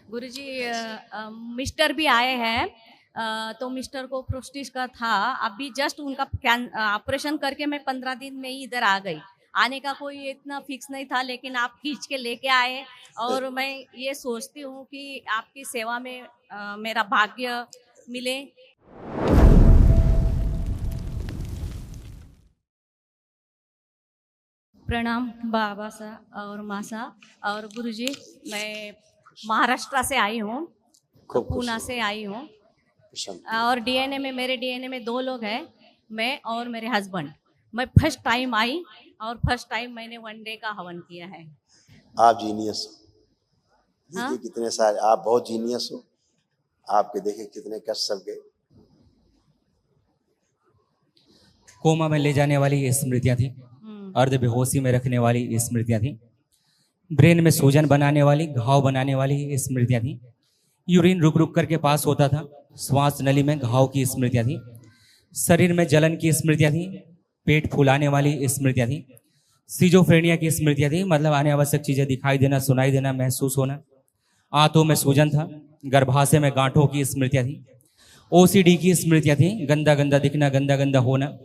गुरुजी mister भी आए हैं। तो मिस्टर को प्रोस्टिस का था। अभी जस्ट उनका ऑपरेशन करके मैं 15 दिन में ही इधर आ गई। आने का कोई इतना फिक्स नहीं था, लेकिन आप खींच के लेके आए। और मैं ये सोचती हूँ कि आपकी सेवा में मेरा भाग्य मिले। प्रणाम बाबा सा और माँ सा। और गुरुजी, मैं महाराष्ट्र से आई हूँ, पूना से आई हूँ। और डीएनए में, मेरे डीएनए में 2 लोग हैं, मैं और मेरे हस्बैंड। मैं फर्स्ट टाइम आई और फर्स्ट टाइम मैंने 1 डे का हवन किया है। आप जीनियस हो। देखिए कितने सारे, आप बहुत जीनियस हो। आपके देखे कितने कष्ट सब गए। कोमा में ले जाने वाली स्मृतियां थी, अर्ध बेहोशी में रखने वाली स्मृतियां थी, ब्रेन में सूजन बनाने वाली, घाव बनाने वाली स्मृतियां थी, यूरिन रुक रुक करके पास होता था, श्वास नली में घाव की स्मृतियां थी, शरीर में जलन की स्मृतियां थी, पेट फूलाने वाली स्मृतियां थी, सिजोफ्रेनिया की स्मृतियां थी, मतलब अनावश्यक चीजें दिखाई देना, सुनाई देना, महसूस होना, आंतों में सूजन था, गर्भाशय में गांठों की स्मृतियां थी, ओसीडी की स्मृतियां थी, गंदा गंदा दिखना, गंदा गंदा होना,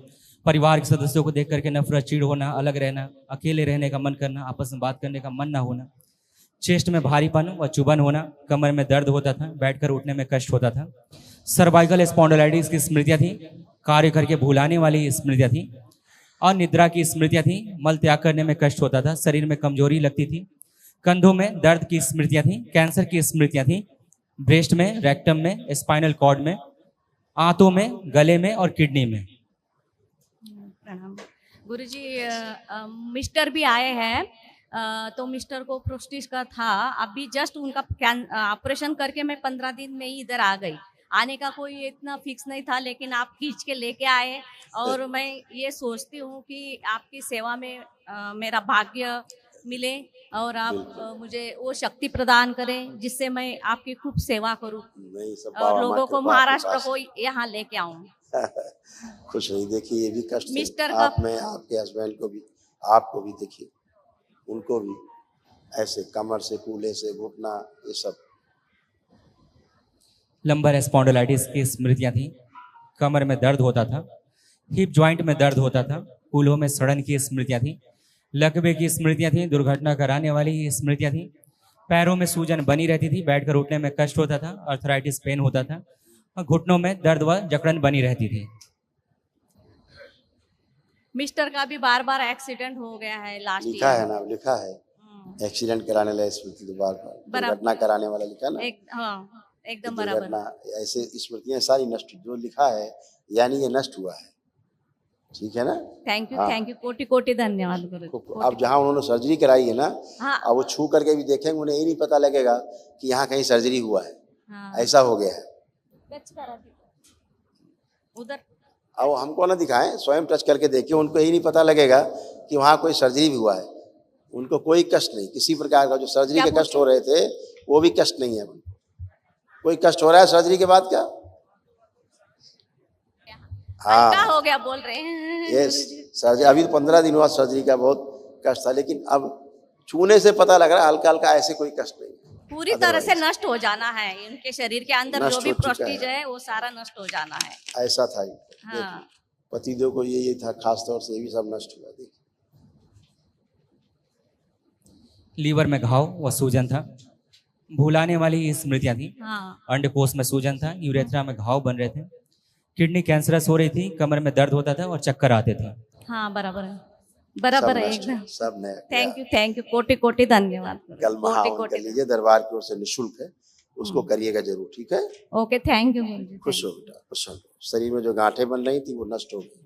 परिवार के सदस्यों को देख करके नफरत, चिढ़ होना, अलग रहना, अकेले रहने का मन करना, आपस में बात करने का मन ना होना, चेस्ट में भारीपन व चुभन होना, कमर में दर्द होता था, बैठकर उठने में कष्ट होता था, सर्वाइकल स्पॉन्डिलाइटिस की स्मृतियां थी, कार्य करके भुलाने वाली स्मृतियां थी, अनिद्रा की स्मृतियां थी, मल त्याग करने में कष्ट होता था, शरीर में कमजोरी लगती थी, कंधों में दर्द की स्मृतियां थी, कैंसर की स्मृतियां थी, ब्रेस्ट में, रेक्टम में, स्पाइनल कॉर्ड में, आंतों में, गले में और किडनी में। प्रणाम गुरुजी। मिस्टर भी आए हैं। तो मिस्टर को प्रोस्टिस का था। अभी जस्ट उनका ऑपरेशन करके मैं 15 दिन में ही इधर आ गई। आने का कोई इतना फिक्स नहीं था, लेकिन आप खींच के लेके आए। और मैं ये सोचती हूँ कि आपकी सेवा में मेरा भाग्य मिले और आप मुझे वो शक्ति प्रदान करें जिससे मैं आपकी खूब सेवा करूं और लोगों को, महाराष्ट्र को यहाँ लेके आऊं। खुश रही। देखिए ये भी कष्ट मिस्टर आप में, आपके हस्बैंड को भी, आपको भी, देखिए उनको भी ऐसे कमर से, कूल्हे से, घुटना, ये सब। लंबर स्पॉन्डिलाइटिस की स्मृतियां थी, कमर में दर्द होता था, हिप जॉइंट में दर्द होता था, कूल्हों में सड़न की स्मृतियां थी, लकवे की स्मृतियां थी, दुर्घटना कराने वाली स्मृतियां थी, पैरों में सूजन बनी रहती थी, बैठकर उठने में कष्ट होता था, अर्थराइटिस पेन होता था, और घुटनों में दर्द व जकड़न बनी रहती थी। मिस्टर का भी बार बार एक्सीडेंट हो गया है लास्ट लिखा है ना, लिखा है एक्सीडेंट कराने वाला स्मृति, तो बार दुर्घटना कराने वाला लिखा ना। एकदम बराबर। ऐसे स्मृतियां सारी नष्ट, जो लिखा है यानी ये नष्ट हुआ है। ठीक है ना। थैंक यू, थैंक यू, कोटि कोटि धन्यवाद गुरु। अब जहाँ उन्होंने सर्जरी कराई है ना, हाँ। अब वो छू करके भी देखेंगे, उन्हें ये नहीं पता लगेगा कि यहाँ कहीं सर्जरी हुआ है। हाँ। ऐसा हो गया है उधर। अब हमको ना दिखाएं, स्वयं टच करके देखिए, उनको यही नहीं पता लगेगा कि वहाँ कोई सर्जरी भी हुआ है। उनको कोई कष्ट नहीं, किसी प्रकार का। जो सर्जरी के कष्ट हो रहे थे वो भी कष्ट नहीं है। कोई कष्ट हो रहा है सर्जरी के बाद क्या? हाँ, हो गया बोल रहे हैं। यस, सर्जरी अभी 15 दिन हुआ, सर्जरी का बहुत कष्ट था, लेकिन अब छूने से पता लग रहा है हल्का हल्का, ऐसे कोई कष्ट नहीं। पूरी तरह से नष्ट हो जाना है इनके शरीर के अंदर, जो भी प्रोस्टिज है वो सारा नष्ट हो जाना है। ऐसा था। हाँ। पतिदेव को ये था खास तौर से, ये भी सब नष्ट हुआ। देखिए लीवर में घाव व सूजन था, भुलाने वाली स्मृतियां थी। हाँ। अंडकोश में सूजन था, यूरेथ्रा में घाव बन रहे थे, किडनी कैंसरस हो रही थी, कमर में दर्द होता था और चक्कर आते थे। हाँ बराबर है, बराबर है एकदम। सब नया। थैंक यू, कोटि कोटि धन्यवाद। कल महाहवन कर लीजिए, दरबार की ओर से निःशुल्क है, उसको करिएगा जरूर। ठीक है, ओके, थैंक यू। खुश हो बेटा, खुश हो। शरीर में जो गांठें बन रही थी वो नष्ट हो गई।